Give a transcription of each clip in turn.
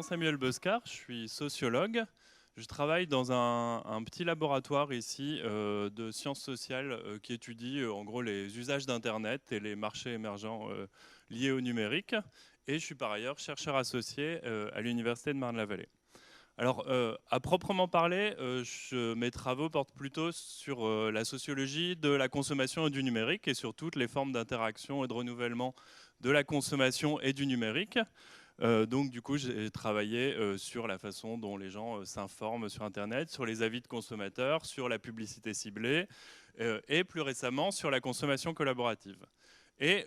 Jean-Samuel Bescard, je suis sociologue. Je travaille dans un petit laboratoire ici de sciences sociales qui étudie en gros les usages d'Internet et les marchés émergents liés au numérique. Et je suis par ailleurs chercheur associé à l'Université de Marne-la-Vallée. Alors, à proprement parler, mes travaux portent plutôt sur la sociologie de la consommation et du numérique et sur toutes les formes d'interaction et de renouvellement de la consommation et du numérique. Donc du coup, j'ai travaillé sur la façon dont les gens s'informent sur Internet, sur les avis de consommateurs, sur la publicité ciblée et plus récemment sur la consommation collaborative. Et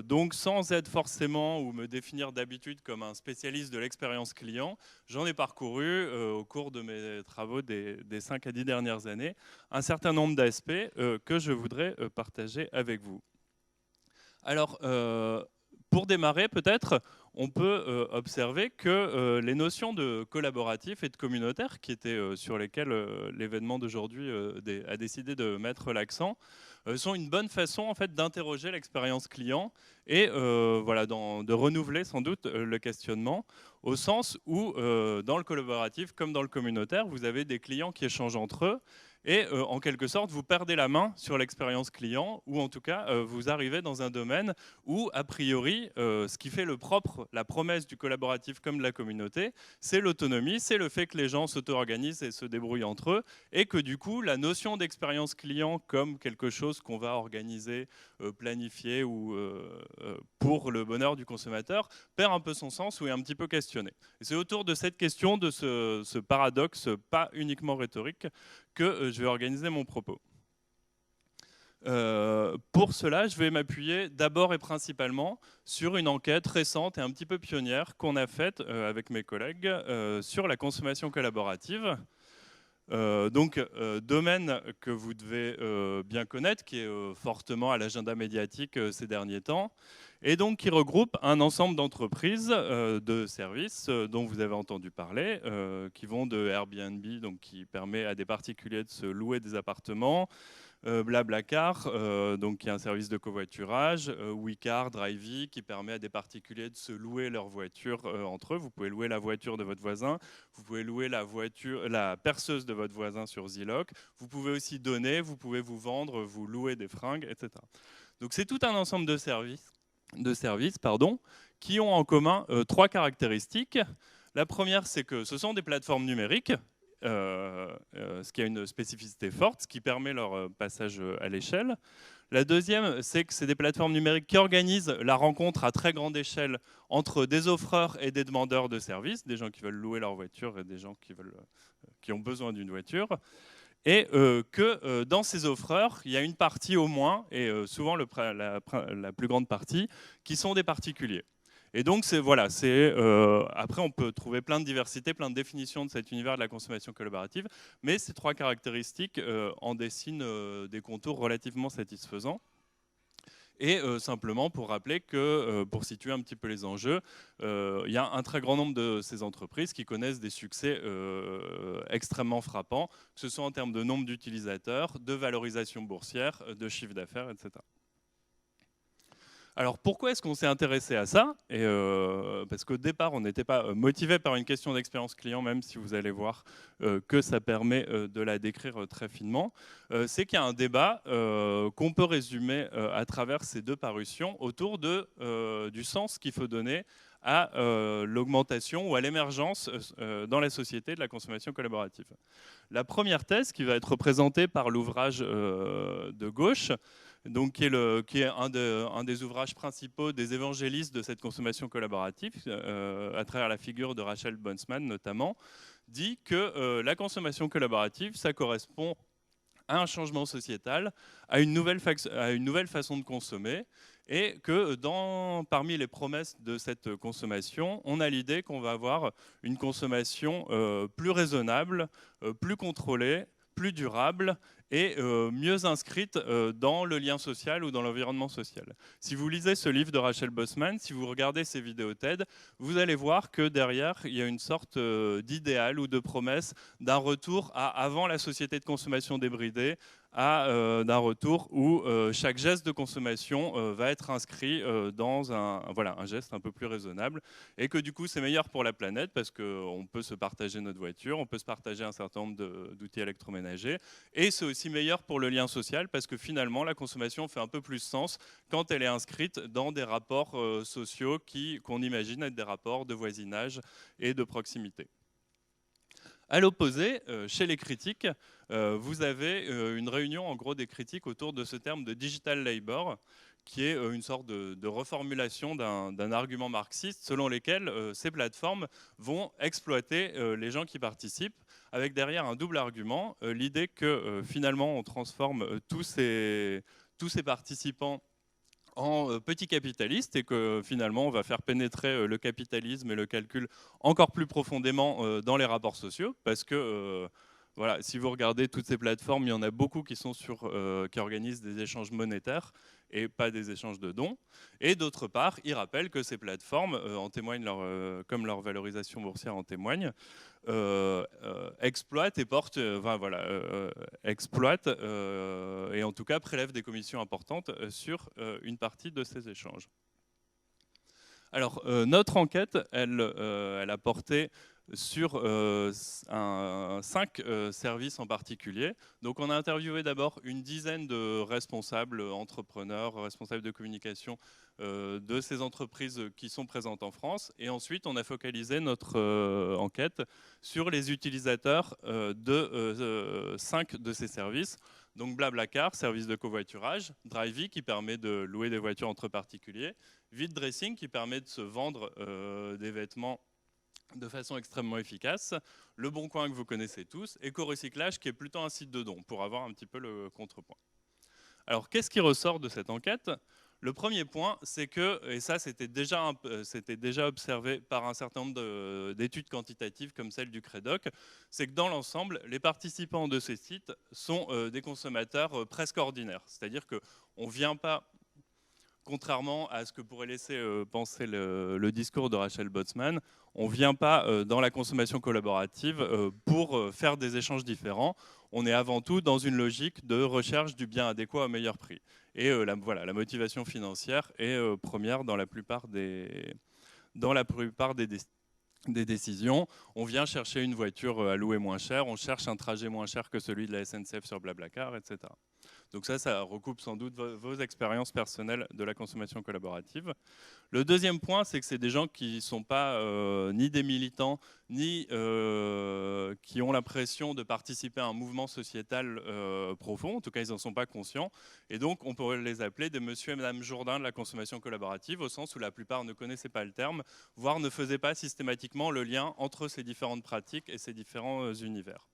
donc sans être forcément ou me définir d'habitude comme un spécialiste de l'expérience client, j'en ai parcouru au cours de mes travaux des 5 à 10 dernières années un certain nombre d'aspects que je voudrais partager avec vous. Alors, pour démarrer, peut-être, on peut observer que les notions de collaboratif et de communautaire, qui étaient sur lesquelles l'événement d'aujourd'hui a décidé de mettre l'accent, sont une bonne façon en fait, d'interroger l'expérience client et voilà, de renouveler sans doute le questionnement, au sens où, dans le collaboratif comme dans le communautaire, vous avez des clients qui échangent entre eux, et en quelque sorte, vous perdez la main sur l'expérience client, ou en tout cas, vous arrivez dans un domaine où, a priori, ce qui fait la promesse du collaboratif comme de la communauté, c'est l'autonomie, c'est le fait que les gens s'auto-organisent et se débrouillent entre eux, et que du coup, la notion d'expérience client comme quelque chose qu'on va organiser, planifier ou pour le bonheur du consommateur, perd un peu son sens ou est un petit peu questionné. Et c'est autour de cette question, de ce paradoxe pas uniquement rhétorique, que je vais organiser mon propos. Pour cela, je vais m'appuyer d'abord et principalement sur une enquête récente et un petit peu pionnière qu'on a faite avec mes collègues sur la consommation collaborative. Domaine que vous devez bien connaître, qui est fortement à l'agenda médiatique ces derniers temps, et donc qui regroupe un ensemble d'entreprises de services dont vous avez entendu parler, qui vont de Airbnb, donc qui permet à des particuliers de se louer des appartements, Blablacar, donc qui est un service de covoiturage, WeCar, Drivey, qui permet à des particuliers de se louer leur voiture entre eux. Vous pouvez louer la voiture de votre voisin, vous pouvez louer la perceuse de votre voisin sur Zillow, vous pouvez aussi donner, vous pouvez vous vendre, vous louer des fringues, etc. Donc c'est tout un ensemble de services, qui ont en commun trois caractéristiques. La première, c'est que ce sont des plateformes numériques, ce qui a une spécificité forte, ce qui permet leur passage à l'échelle. La deuxième, c'est que c'est des plateformes numériques qui organisent la rencontre à très grande échelle entre des offreurs et des demandeurs de services, des gens qui veulent louer leur voiture et des gens qui ont besoin d'une voiture. Et que dans ces offreurs, il y a une partie au moins, et souvent la plus grande partie, qui sont des particuliers. Et donc, après, on peut trouver plein de diversité, plein de définitions de cet univers de la consommation collaborative, mais ces trois caractéristiques en dessinent des contours relativement satisfaisants. Et simplement pour rappeler que, pour situer un petit peu les enjeux, il y a un très grand nombre de ces entreprises qui connaissent des succès extrêmement frappants, que ce soit en termes de nombre d'utilisateurs, de valorisation boursière, de chiffre d'affaires, etc. Alors pourquoi est-ce qu'on s'est intéressé à ça? Parce qu'au départ, on n'était pas motivé par une question d'expérience client, même si vous allez voir que ça permet de la décrire très finement. C'est qu'il y a un débat qu'on peut résumer à travers ces deux parutions autour du sens qu'il faut donner à l'augmentation ou à l'émergence dans la société de la consommation collaborative. La première thèse, qui va être représentée par l'ouvrage de gauche, donc qui est un des ouvrages principaux des évangélistes de cette consommation collaborative, à travers la figure de Rachel Bonsman notamment, dit que la consommation collaborative, ça correspond à un changement sociétal, à une nouvelle façon de consommer, et que parmi les promesses de cette consommation, on a l'idée qu'on va avoir une consommation plus raisonnable, plus contrôlée, plus durable et mieux inscrite dans le lien social ou dans l'environnement social. Si vous lisez ce livre de Rachel Bossman, si vous regardez ses vidéos TED, vous allez voir que derrière, il y a une sorte d'idéal ou de promesse d'un retour à avant la société de consommation débridée, d'un retour où chaque geste de consommation va être inscrit dans un geste un peu plus raisonnable, et que du coup c'est meilleur pour la planète parce qu'on peut se partager notre voiture, on peut se partager un certain nombre d'outils électroménagers, et c'est aussi meilleur pour le lien social parce que finalement la consommation fait un peu plus sens quand elle est inscrite dans des rapports sociaux qu'on imagine être des rapports de voisinage et de proximité. À l'opposé, chez les critiques, vous avez une réunion en gros des critiques autour de ce terme de digital labor, qui est une sorte de reformulation d'un argument marxiste selon lequel ces plateformes vont exploiter les gens qui participent, avec derrière un double argument, l'idée que finalement on transforme tous ces participants en petits capitalistes et que finalement on va faire pénétrer le capitalisme et le calcul encore plus profondément dans les rapports sociaux, parce que voilà, si vous regardez toutes ces plateformes, il y en a beaucoup qui organisent des échanges monétaires et pas des échanges de dons. Et d'autre part, ils rappellent que ces plateformes, comme leur valorisation boursière en témoigne, exploitent et portent, exploitent et en tout cas prélèvent des commissions importantes sur une partie de ces échanges. Alors, notre enquête, elle a porté sur 5 services en particulier. Donc on a interviewé d'abord une dizaine de responsables, entrepreneurs, responsables de communication de ces entreprises qui sont présentes en France. Et ensuite, on a focalisé notre enquête sur les utilisateurs de 5 de ces services. Donc Blablacar, service de covoiturage, Drivey qui permet de louer des voitures entre particuliers, Vide-Dressing qui permet de se vendre des vêtements de façon extrêmement efficace, Le Bon Coin que vous connaissez tous, Éco-Recyclage qui est plutôt un site de dons, pour avoir un petit peu le contrepoint. Alors qu'est-ce qui ressort de cette enquête ? Le premier point, c'est que, et ça c'était déjà observé par un certain nombre d'études quantitatives comme celle du Credoc, c'est que dans l'ensemble, les participants de ces sites sont des consommateurs presque ordinaires. C'est-à-dire qu'on ne vient pas, contrairement à ce que pourrait laisser penser le discours de Rachel Botsman, on ne vient pas dans la consommation collaborative pour faire des échanges différents. On est avant tout dans une logique de recherche du bien adéquat au meilleur prix. Et la motivation financière est première dans la plupart des décisions. On vient chercher une voiture à louer moins cher, on cherche un trajet moins cher que celui de la SNCF sur Blablacar, etc. Donc ça recoupe sans doute vos expériences personnelles de la consommation collaborative. Le deuxième point, c'est que c'est des gens qui ne sont pas ni des militants, ni qui ont l'impression de participer à un mouvement sociétal profond. En tout cas, ils n'en sont pas conscients. Et donc, on pourrait les appeler des monsieur et madame Jourdain de la consommation collaborative, au sens où la plupart ne connaissaient pas le terme, voire ne faisaient pas systématiquement le lien entre ces différentes pratiques et ces différents univers.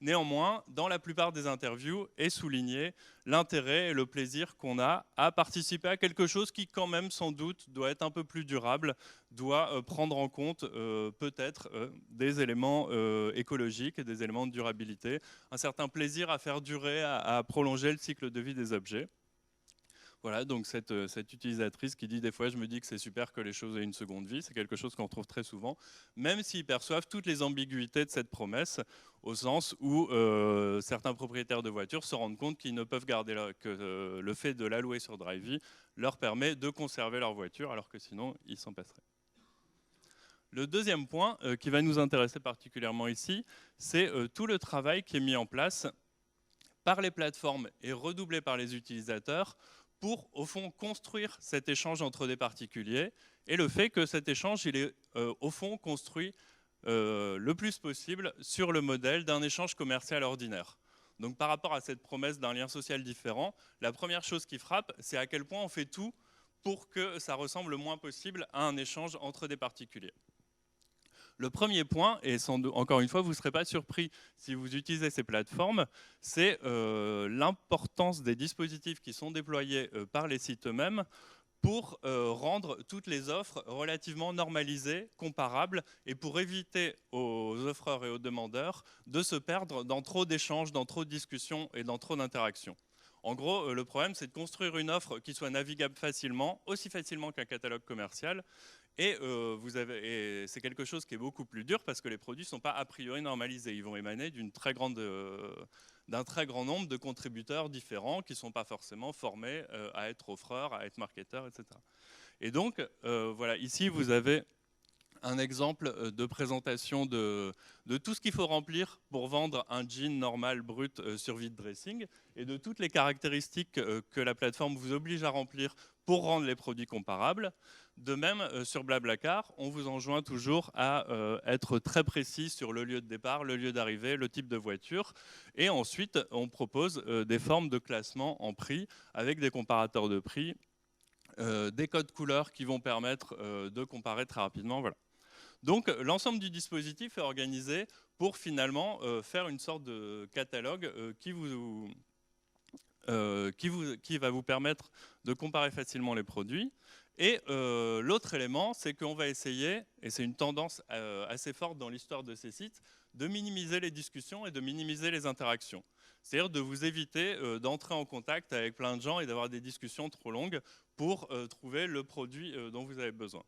Néanmoins, dans la plupart des interviews est souligné l'intérêt et le plaisir qu'on a à participer à quelque chose qui, quand même, sans doute, doit être un peu plus durable, doit prendre en compte peut-être des éléments écologiques et des éléments de durabilité, un certain plaisir à faire durer, à prolonger le cycle de vie des objets. Voilà, donc cette utilisatrice qui dit des fois je me dis que c'est super que les choses aient une seconde vie, c'est quelque chose qu'on retrouve très souvent, même s'ils perçoivent toutes les ambiguïtés de cette promesse, au sens où certains propriétaires de voitures se rendent compte qu'ils ne peuvent garder que le fait de la louer sur Drivey leur permet de conserver leur voiture, alors que sinon ils s'en passeraient. Le deuxième point qui va nous intéresser particulièrement ici, c'est tout le travail qui est mis en place par les plateformes et redoublé par les utilisateurs pour, au fond, construire cet échange entre des particuliers, et le fait que cet échange, il est, au fond, construit le plus possible sur le modèle d'un échange commercial ordinaire. Donc, par rapport à cette promesse d'un lien social différent, la première chose qui frappe, c'est à quel point on fait tout pour que ça ressemble le moins possible à un échange entre des particuliers. Le premier point, et encore une fois, vous ne serez pas surpris si vous utilisez ces plateformes, c'est l'importance des dispositifs qui sont déployés par les sites eux-mêmes pour rendre toutes les offres relativement normalisées, comparables, et pour éviter aux offreurs et aux demandeurs de se perdre dans trop d'échanges, dans trop de discussions et dans trop d'interactions. En gros, le problème, c'est de construire une offre qui soit navigable facilement, aussi facilement qu'un catalogue commercial. Et, c'est quelque chose qui est beaucoup plus dur parce que les produits ne sont pas a priori normalisés. Ils vont émaner d'un très grand nombre de contributeurs différents qui ne sont pas forcément formés à être offreurs, à être marketeurs, etc. Et donc, voilà, ici, vous avez un exemple de présentation de tout ce qu'il faut remplir pour vendre un jean normal brut sur vide dressing et de toutes les caractéristiques que la plateforme vous oblige à remplir pour rendre les produits comparables. De même, sur Blablacar, on vous enjoint toujours à être très précis sur le lieu de départ, le lieu d'arrivée, le type de voiture. Et ensuite, on propose des formes de classement en prix avec des comparateurs de prix, des codes couleurs qui vont permettre de comparer très rapidement. Voilà. Donc l'ensemble du dispositif est organisé pour finalement faire une sorte de catalogue qui va vous permettre de comparer facilement les produits. Et l'autre élément, c'est qu'on va essayer, et c'est une tendance assez forte dans l'histoire de ces sites, de minimiser les discussions et de minimiser les interactions. C'est-à-dire de vous éviter d'entrer en contact avec plein de gens et d'avoir des discussions trop longues pour trouver le produit dont vous avez besoin.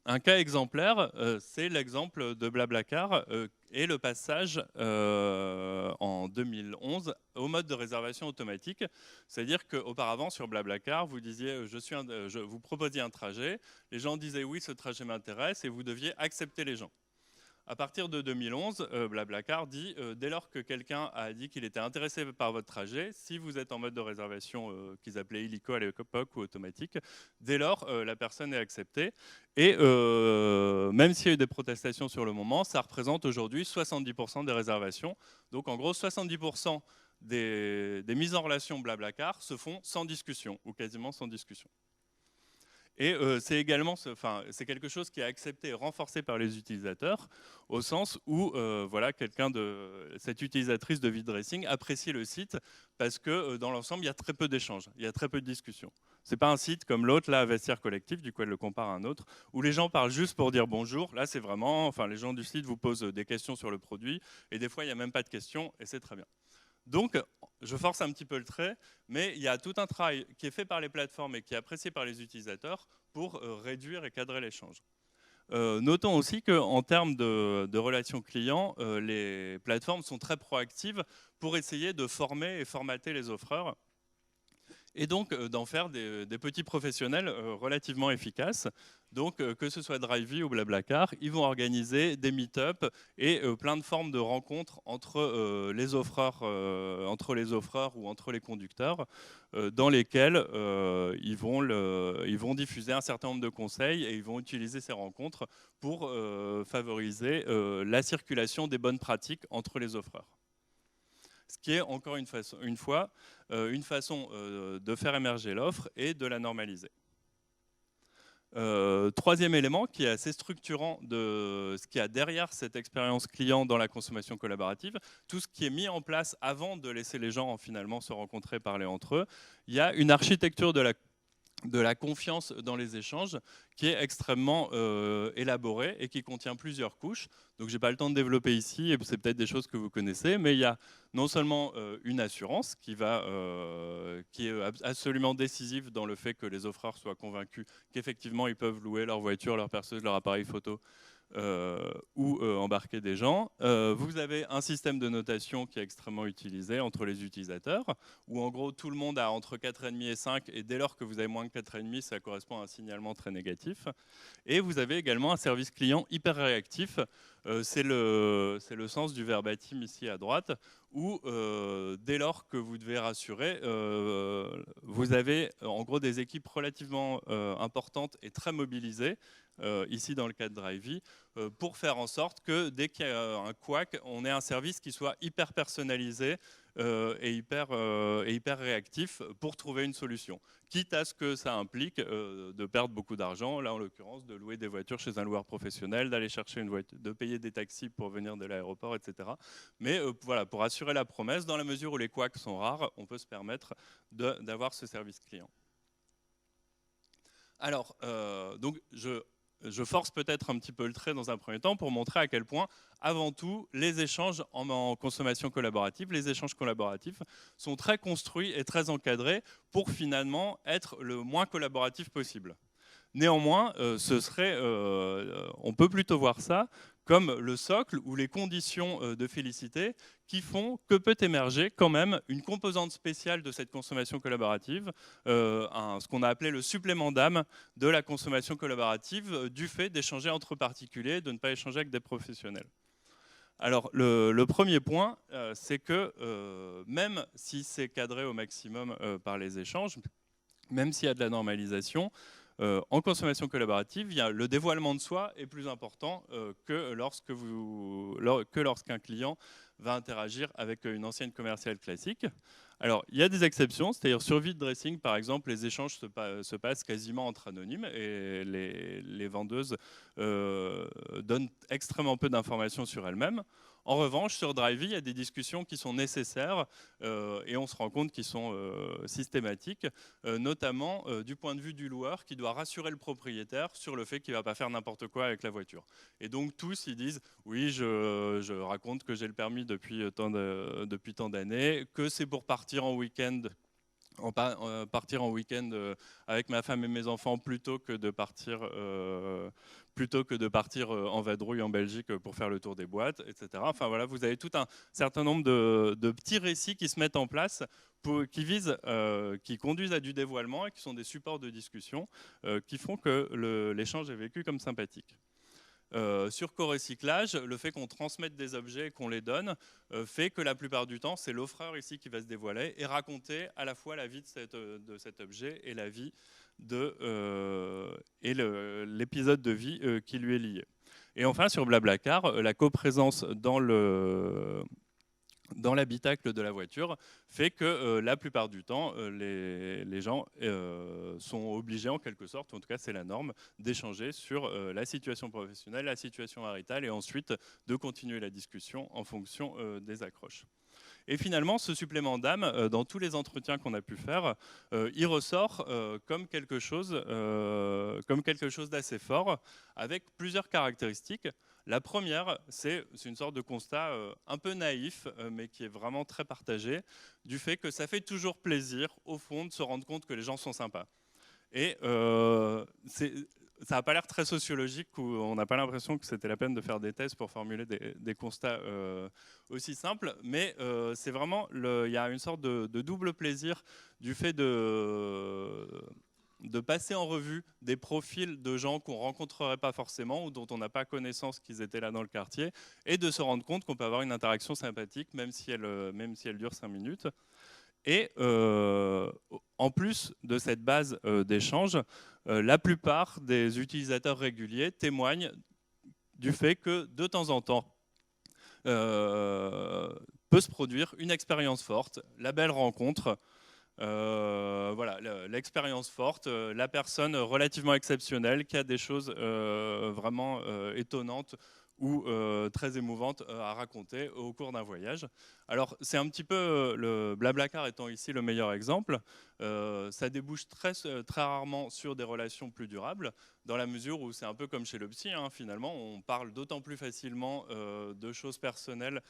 Un cas exemplaire, c'est l'exemple de Blablacar et le passage en 2011 au mode de réservation automatique. C'est-à-dire qu'auparavant, sur Blablacar, vous disiez, vous proposiez un trajet, les gens disaient oui, ce trajet m'intéresse, et vous deviez accepter les gens. À partir de 2011, Blablacar dit, dès lors que quelqu'un a dit qu'il était intéressé par votre trajet, si vous êtes en mode de réservation qu'ils appelaient illico à l'époque ou automatique, dès lors, la personne est acceptée. Et même s'il y a eu des protestations sur le moment, ça représente aujourd'hui 70% des réservations. Donc en gros, 70% des mises en relation Blablacar se font sans discussion, ou quasiment sans discussion. Et c'est également, c'est quelque chose qui est accepté et renforcé par les utilisateurs, au sens où voilà, cette utilisatrice de vide dressing apprécie le site parce que dans l'ensemble, il y a très peu d'échanges, il y a très peu de discussions. C'est pas un site comme l'autre, là, Vestiaire Collectif, du coup elle le compare à un autre, où les gens parlent juste pour dire bonjour. Là, c'est vraiment, les gens du site vous posent des questions sur le produit, et des fois, il n'y a même pas de questions, et c'est très bien. Donc, je force un petit peu le trait, mais il y a tout un travail qui est fait par les plateformes et qui est apprécié par les utilisateurs pour réduire et cadrer l'échange. Notons aussi qu'en termes de relations clients, les plateformes sont très proactives pour essayer de former et formater les offreurs, et donc d'en faire des petits professionnels relativement efficaces. Donc que ce soit Drivey ou Blablacar, ils vont organiser des meet-up et plein de formes de rencontres entre les offreurs ou entre les conducteurs, dans lesquels ils vont diffuser un certain nombre de conseils et ils vont utiliser ces rencontres pour favoriser la circulation des bonnes pratiques entre les offreurs. Ce qui est encore une fois une façon de faire émerger l'offre et de la normaliser. Troisième élément qui est assez structurant de ce qu'il y a derrière cette expérience client dans la consommation collaborative, tout ce qui est mis en place avant de laisser les gens finalement se rencontrer, parler entre eux. Il y a une architecture de la confiance dans les échanges qui est extrêmement élaborée et qui contient plusieurs couches. Donc je n'ai pas le temps de développer ici, et c'est peut-être des choses que vous connaissez, mais il y a non seulement une assurance qui est absolument décisive dans le fait que les offreurs soient convaincus qu'effectivement ils peuvent louer leur voiture, leur perceuse, leur appareil photo ou embarquer des gens. Vous avez un système de notation qui est extrêmement utilisé entre les utilisateurs, où en gros tout le monde a entre 4,5 et 5, et dès lors que vous avez moins que 4,5, ça correspond à un signalement très négatif. Et vous avez également un service client hyper réactif, c'est le sens du verbatim ici à droite, où dès lors que vous devez rassurer, vous avez en gros des équipes relativement importantes et très mobilisées, ici dans le cas de Drivey, pour faire en sorte que dès qu'il y a un couac, on ait un service qui soit hyper personnalisé et hyper réactif pour trouver une solution. Quitte à ce que ça implique de perdre beaucoup d'argent, là en l'occurrence de louer des voitures chez un loueur professionnel, d'aller chercher une voiture, de payer des taxis pour venir de l'aéroport, etc. Mais voilà, pour assurer la promesse, dans la mesure où les couacs sont rares, on peut se permettre d'avoir ce service client. Alors, donc je force peut-être un petit peu le trait dans un premier temps pour montrer à quel point, avant tout, les échanges en consommation collaborative, les échanges collaboratifs sont très construits et très encadrés pour finalement être le moins collaboratif possible. Néanmoins, on peut plutôt voir ça comme le socle ou les conditions de félicité qui font que peut émerger quand même une composante spéciale de cette consommation collaborative, ce qu'on a appelé le supplément d'âme de la consommation collaborative du fait d'échanger entre particuliers, de ne pas échanger avec des professionnels. Alors, le premier point, c'est que même si c'est cadré au maximum par les échanges, même s'il y a de la normalisation, en consommation collaborative, le dévoilement de soi est plus important que lorsqu'un client va interagir avec une ancienne commerciale classique. Alors, il y a des exceptions, c'est-à-dire sur vide dressing, par exemple, les échanges se passent quasiment entre anonymes et les vendeuses donnent extrêmement peu d'informations sur elles-mêmes. En revanche, sur Drivey, il y a des discussions qui sont nécessaires et on se rend compte qu'ils sont systématiques, notamment du point de vue du loueur qui doit rassurer le propriétaire sur le fait qu'il ne va pas faire n'importe quoi avec la voiture. Et donc tous, ils disent « oui, je raconte que j'ai le permis depuis tant d'années, que c'est pour partir en week-end avec ma femme et mes enfants plutôt que de partir en vadrouille en Belgique pour faire le tour des boîtes, etc. » Enfin voilà, vous avez tout un certain nombre de petits récits qui se mettent en place qui conduisent à du dévoilement et qui sont des supports de discussion qui font que l'échange est vécu comme sympathique. Sur co-recyclage, le fait qu'on transmette des objets et qu'on les donne fait que la plupart du temps, c'est l'offreur ici qui va se dévoiler et raconter à la fois la vie de cet objet et la vie et l'épisode de vie qui lui est lié. Et enfin, sur Blablacar, la coprésence dans l'habitacle de la voiture fait que la plupart du temps, les gens sont obligés en quelque sorte, en tout cas c'est la norme, d'échanger sur la situation professionnelle, la situation maritale et ensuite de continuer la discussion en fonction des accroches. Et finalement, ce supplément d'âme, dans tous les entretiens qu'on a pu faire, il ressort comme quelque chose d'assez fort, avec plusieurs caractéristiques. La première, c'est une sorte de constat un peu naïf, mais qui est vraiment très partagé, du fait que ça fait toujours plaisir, au fond, de se rendre compte que les gens sont sympas. Et ça n'a pas l'air très sociologique, où on n'a pas l'impression que c'était la peine de faire des tests pour formuler des constats aussi simples, mais c'est vraiment, il y a une sorte de double plaisir du fait de passer en revue des profils de gens qu'on ne rencontrerait pas forcément ou dont on n'a pas connaissance qu'ils étaient là dans le quartier, et de se rendre compte qu'on peut avoir une interaction sympathique, même si elle dure 5 minutes. Et en plus de cette base d'échange, la plupart des utilisateurs réguliers témoignent du fait que de temps en temps, peut se produire une expérience forte, la belle rencontre, voilà, l'expérience forte, la personne relativement exceptionnelle qui a des choses vraiment étonnantes ou très émouvantes à raconter au cours d'un voyage. Alors c'est un petit peu, le Blablacar étant ici le meilleur exemple, ça débouche très rarement sur des relations plus durables, dans la mesure où c'est un peu comme chez le psy, hein, finalement, on parle d'autant plus facilement de choses personnelles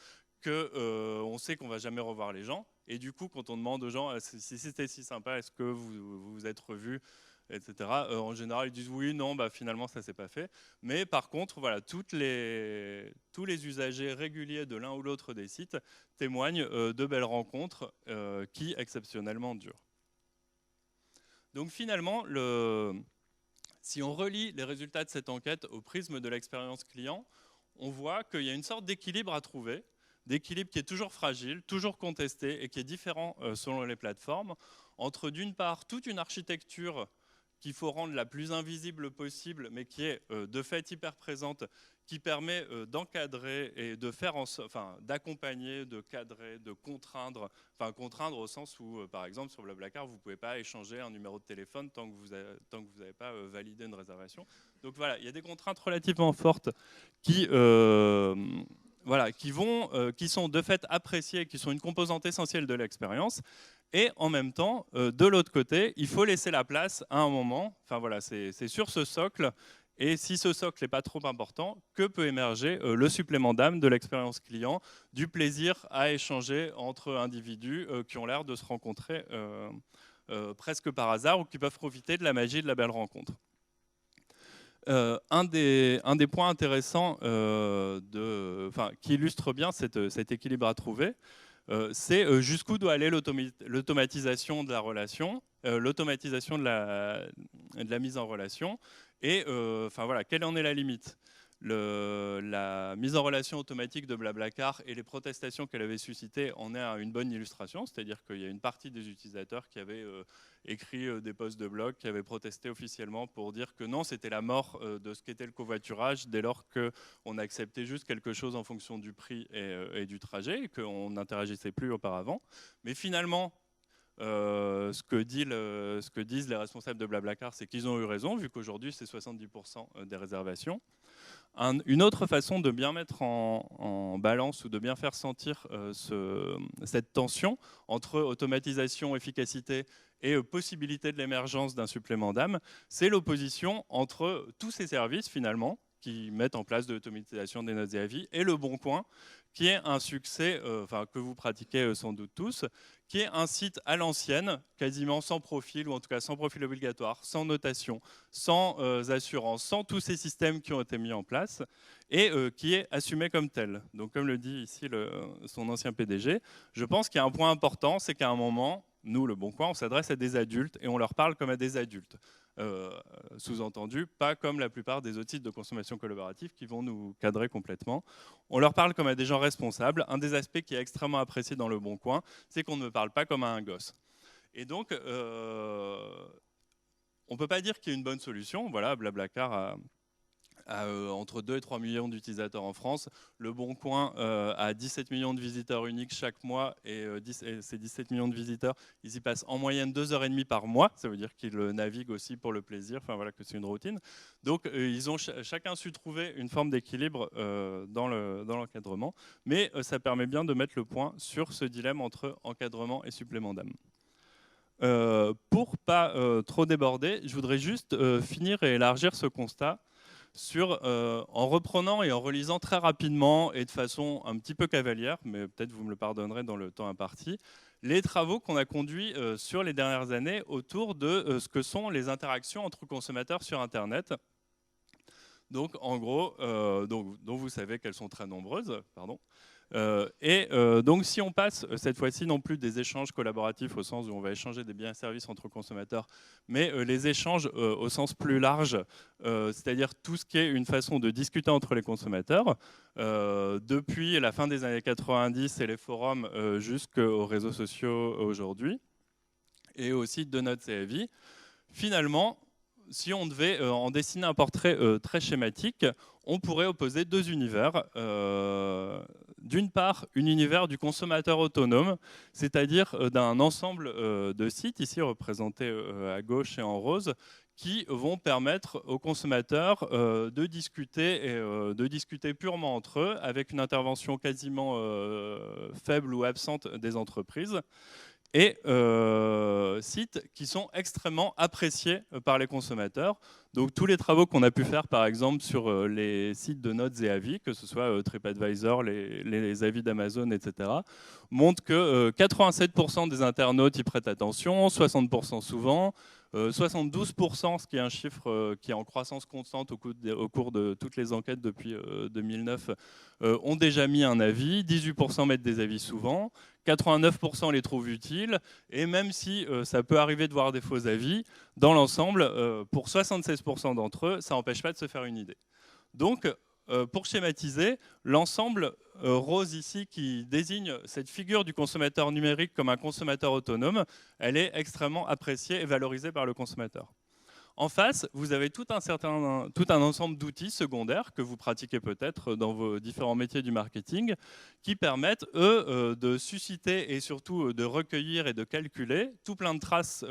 qu'on sait qu'on ne va jamais revoir les gens. Et du coup, quand on demande aux gens si c'était si sympa, est-ce que vous vous êtes revus, etc. En général, ils disent oui, non, bah, finalement, ça ne s'est pas fait. Mais par contre, voilà, tous les usagers réguliers de l'un ou l'autre des sites témoignent de belles rencontres qui, exceptionnellement, durent. Donc finalement, si on relie les résultats de cette enquête au prisme de l'expérience client, on voit qu'il y a une sorte d'équilibre à trouver, d'équilibre qui est toujours fragile, toujours contesté et qui est différent selon les plateformes, entre d'une part toute une architecture qu'il faut rendre la plus invisible possible, mais qui est de fait hyper présente, qui permet d'encadrer et de faire d'accompagner, de cadrer, de contraindre, contraindre au sens où, par exemple, sur Blablacar, vous ne pouvez pas échanger un numéro de téléphone tant que vous n'avez pas validé une réservation. Donc voilà, il y a des contraintes relativement fortes qui, qui sont de fait appréciées, qui sont une composante essentielle de l'expérience. Et en même temps, de l'autre côté, il faut laisser la place à un moment. Enfin voilà, c'est sur ce socle. Et si ce socle n'est pas trop important, que peut émerger le supplément d'âme de l'expérience client, du plaisir à échanger entre individus qui ont l'air de se rencontrer presque par hasard ou qui peuvent profiter de la magie de la belle rencontre. Un des points intéressants qui illustre bien cet équilibre à trouver, c'est jusqu'où doit aller l'automatisation de la relation, l'automatisation de la mise en relation, et quelle en est la limite. La mise en relation automatique de Blablacar et les protestations qu'elle avait suscitées en est une bonne illustration, c'est-à-dire qu'il y a une partie des utilisateurs qui avaient écrit des posts de blog, qui avaient protesté officiellement pour dire que non, c'était la mort de ce qu'était le covoiturage dès lors qu'on acceptait juste quelque chose en fonction du prix et du trajet, et qu'on n'interagissait plus auparavant. Mais finalement, ce que disent les responsables de Blablacar, c'est qu'ils ont eu raison, vu qu'aujourd'hui, c'est 70% des réservations. Une autre façon de bien mettre en balance ou de bien faire sentir cette tension entre automatisation, efficacité et possibilité de l'émergence d'un supplément d'âme, c'est l'opposition entre tous ces services finalement qui mettent en place de l'automatisation des notes et avis et Le Bon Coin, qui est un succès que vous pratiquez sans doute tous, qui est un site à l'ancienne, quasiment sans profil, ou en tout cas sans profil obligatoire, sans notation, sans assurance, sans tous ces systèmes qui ont été mis en place, et qui est assumé comme tel. Donc comme le dit ici son ancien PDG, je pense qu'il y a un point important, c'est qu'à un moment, nous, Le Bon Coin, on s'adresse à des adultes et on leur parle comme à des adultes. Sous-entendu, pas comme la plupart des autres sites de consommation collaborative qui vont nous cadrer complètement. On leur parle comme à des gens responsables. Un des aspects qui est extrêmement apprécié dans Le Bon Coin, c'est qu'on ne me parle pas comme à un gosse. Et donc, on ne peut pas dire qu'il y a une bonne solution. Voilà, Blablacar a entre 2 et 3 millions d'utilisateurs en France. Le Bon Coin a 17 millions de visiteurs uniques chaque mois, et ces 17 millions de visiteurs, ils y passent en moyenne 2h30 par mois. Ça veut dire qu'ils naviguent aussi pour le plaisir, enfin voilà, que c'est une routine. Donc ils ont chacun su trouver une forme d'équilibre dans l'encadrement, mais ça permet bien de mettre le point sur ce dilemme entre encadrement et supplément d'âme. Pour pas trop déborder, je voudrais juste finir et élargir ce constat en reprenant et en relisant très rapidement et de façon un petit peu cavalière, mais peut-être vous me le pardonnerez dans le temps imparti, les travaux qu'on a conduits sur les dernières années autour de ce que sont les interactions entre consommateurs sur Internet. Donc en gros, dont vous savez qu'elles sont très nombreuses, pardon. Donc si on passe cette fois-ci non plus des échanges collaboratifs au sens où on va échanger des biens et services entre consommateurs, mais les échanges au sens plus large, c'est-à-dire tout ce qui est une façon de discuter entre les consommateurs, depuis la fin des années 90 et les forums jusqu'aux réseaux sociaux aujourd'hui, et aux sites de notes et avis, finalement, si on devait en dessiner un portrait très schématique, on pourrait opposer deux univers. D'une part, un univers du consommateur autonome, c'est-à-dire d'un ensemble de sites, ici représentés à gauche et en rose, qui vont permettre aux consommateurs de discuter purement entre eux, avec une intervention quasiment faible ou absente des entreprises, et sites qui sont extrêmement appréciés par les consommateurs. Donc tous les travaux qu'on a pu faire, par exemple, sur les sites de notes et avis, que ce soit TripAdvisor, les avis d'Amazon, etc., montrent que 87% des internautes y prêtent attention, 60% souvent, 72%, ce qui est un chiffre qui est en croissance constante au cours de toutes les enquêtes depuis 2009, ont déjà mis un avis, 18% mettent des avis souvent, 89% les trouvent utiles, et même si ça peut arriver de voir des faux avis, dans l'ensemble, pour 76% d'entre eux, ça n'empêche pas de se faire une idée. Donc, pour schématiser, l'ensemble rose ici qui désigne cette figure du consommateur numérique comme un consommateur autonome, elle est extrêmement appréciée et valorisée par le consommateur. En face, vous avez tout un ensemble d'outils secondaires que vous pratiquez peut-être dans vos différents métiers du marketing qui permettent, eux, de susciter et surtout de recueillir et de calculer tout plein de traces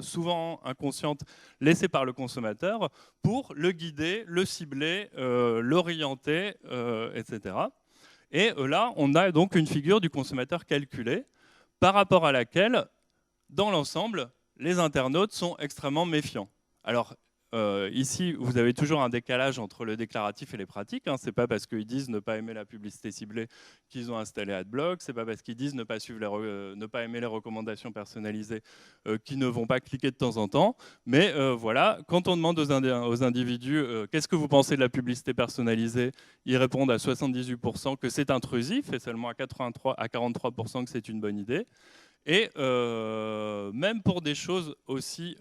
souvent inconscientes laissées par le consommateur pour le guider, le cibler, l'orienter, etc. Et là, on a donc une figure du consommateur calculé par rapport à laquelle, dans l'ensemble, les internautes sont extrêmement méfiants. Alors, ici, vous avez toujours un décalage entre le déclaratif et les pratiques. Ce n'est pas parce qu'ils disent ne pas aimer la publicité ciblée qu'ils ont installé AdBlock. Ce n'est pas parce qu'ils disent ne pas aimer les recommandations personnalisées qu'ils ne vont pas cliquer de temps en temps. Mais voilà, quand on demande aux individus qu'est-ce que vous pensez de la publicité personnalisée, ils répondent à 78% que c'est intrusif et seulement à 43% que c'est une bonne idée. Et même pour des choses aussi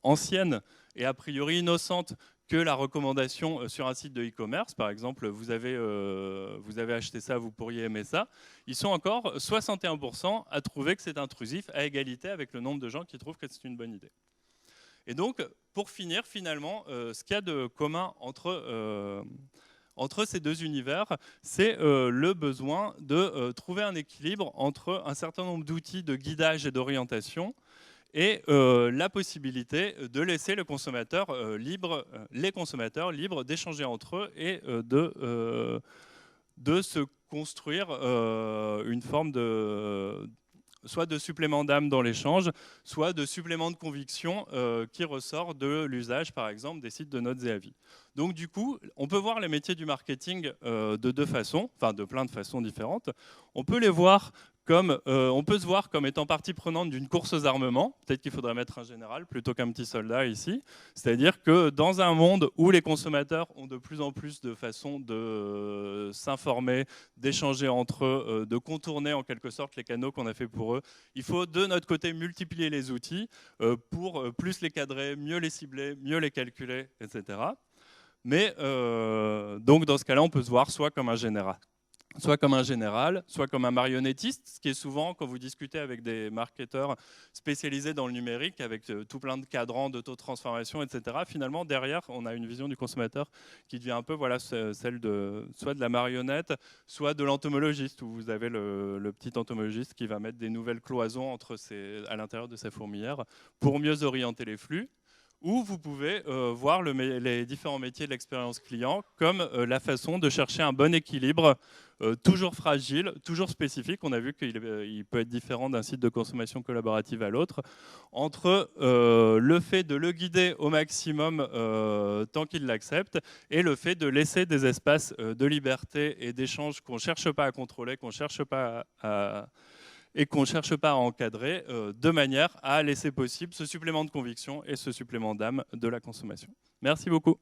anciennes et a priori innocentes que la recommandation sur un site de e-commerce, par exemple, vous avez acheté ça, vous pourriez aimer ça, ils sont encore 61% à trouver que c'est intrusif, à égalité avec le nombre de gens qui trouvent que c'est une bonne idée. Et donc, pour finir, finalement, ce qu'il y a de commun entre ces deux univers, c'est le besoin de trouver un équilibre entre un certain nombre d'outils de guidage et d'orientation et la possibilité de laisser les consommateurs libres d'échanger entre eux et de se construire une forme soit de supplément d'âme dans l'échange, soit de supplément de conviction qui ressort de l'usage, par exemple, des sites de notes et avis. Donc du coup, on peut voir les métiers du marketing de deux façons, enfin de plein de façons différentes. On peut les voir comme, on peut se voir comme étant partie prenante d'une course aux armements. Peut-être qu'il faudrait mettre un général plutôt qu'un petit soldat ici. C'est-à-dire que dans un monde où les consommateurs ont de plus en plus de façons de s'informer, d'échanger entre eux, de contourner en quelque sorte les canaux qu'on a fait pour eux, il faut de notre côté multiplier les outils pour plus les cadrer, mieux les cibler, mieux les calculer, etc. Mais donc dans ce cas-là, on peut se voir soit comme un général, soit comme un marionnettiste, ce qui est souvent, quand vous discutez avec des marketeurs spécialisés dans le numérique, avec tout plein de cadrans, de taux de transformation, etc., finalement, derrière, on a une vision du consommateur qui devient un peu voilà, celle soit de la marionnette, soit de l'entomologiste, où vous avez le petit entomologiste qui va mettre des nouvelles cloisons à l'intérieur de sa fourmilière pour mieux orienter les flux. Ou vous pouvez voir les différents métiers de l'expérience client comme la façon de chercher un bon équilibre, toujours fragile, toujours spécifique. On a vu qu'il peut être différent d'un site de consommation collaborative à l'autre, entre le fait de le guider au maximum tant qu'il l'accepte et le fait de laisser des espaces de liberté et d'échange qu'on ne cherche pas à contrôler, qu'on ne cherche pas et qu'on ne cherche pas à encadrer de manière à laisser possible ce supplément de conviction et ce supplément d'âme de la consommation. Merci beaucoup.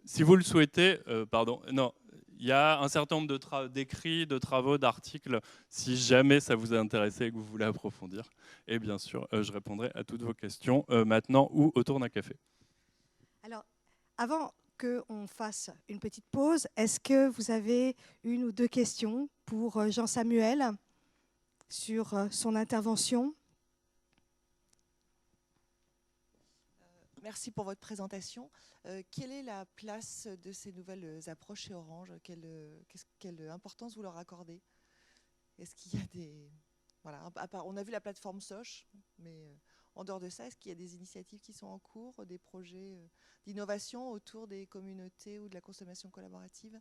Si vous le souhaitez, il y a un certain nombre d'écrits, de travaux, d'articles, si jamais ça vous a intéressé et que vous voulez approfondir. Et bien sûr, je répondrai à toutes vos questions maintenant ou autour d'un café. Alors, avant qu'on fasse une petite pause, est-ce que vous avez une ou deux questions pour Jean-Samuel sur son intervention? Merci pour votre présentation. Quelle est la place de ces nouvelles approches chez Orange? Quelle importance vous leur accordez? Est-ce qu'il y a des... Voilà, on a vu la plateforme Soch, mais en dehors de ça, est-ce qu'il y a des initiatives qui sont en cours, des projets d'innovation autour des communautés ou de la consommation collaborative?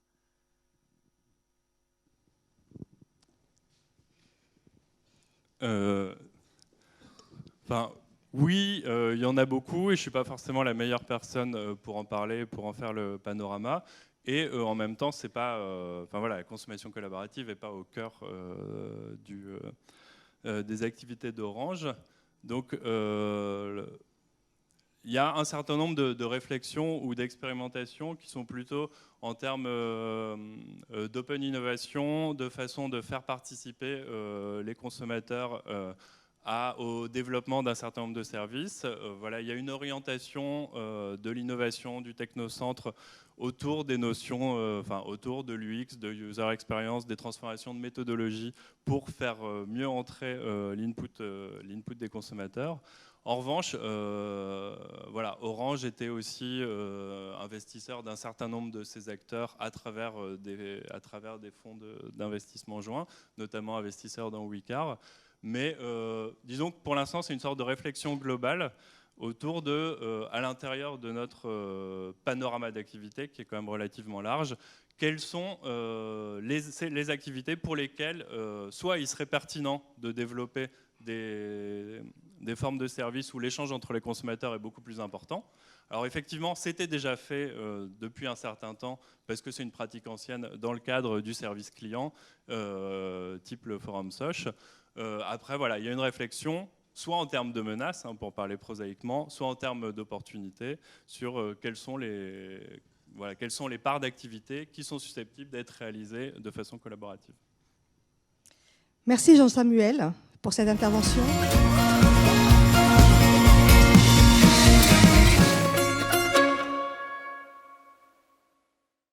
Oui, il y en a beaucoup et je ne suis pas forcément la meilleure personne pour en parler, pour en faire le panorama. Et en même temps, c'est pas, la consommation collaborative n'est pas au cœur des activités d'Orange. Donc, il y a un certain nombre de réflexions ou d'expérimentations qui sont plutôt en termes d'open innovation, de façon de faire participer les consommateurs au développement d'un certain nombre de services. Voilà, il y a une orientation de l'innovation du technocentre autour des notions, autour de l'UX, de user experience, des transformations de méthodologie pour faire mieux entrer l'input des consommateurs. En revanche, voilà, Orange était aussi investisseur d'un certain nombre de ces acteurs à travers des fonds d'investissement joints, notamment investisseur dans Wicar. Mais disons que pour l'instant, c'est une sorte de réflexion globale autour de, à l'intérieur de notre panorama d'activités, qui est quand même relativement large, quelles sont les activités pour lesquelles soit il serait pertinent de développer des formes de services où l'échange entre les consommateurs est beaucoup plus important. Alors effectivement, c'était déjà fait depuis un certain temps, parce que c'est une pratique ancienne dans le cadre du service client, type le forum Soch. Après, voilà, il y a une réflexion, soit en termes de menaces, hein, pour parler prosaïquement, soit en termes d'opportunités, sur quelles sont les parts d'activité qui sont susceptibles d'être réalisées de façon collaborative. Merci Jean-Samuel pour cette intervention.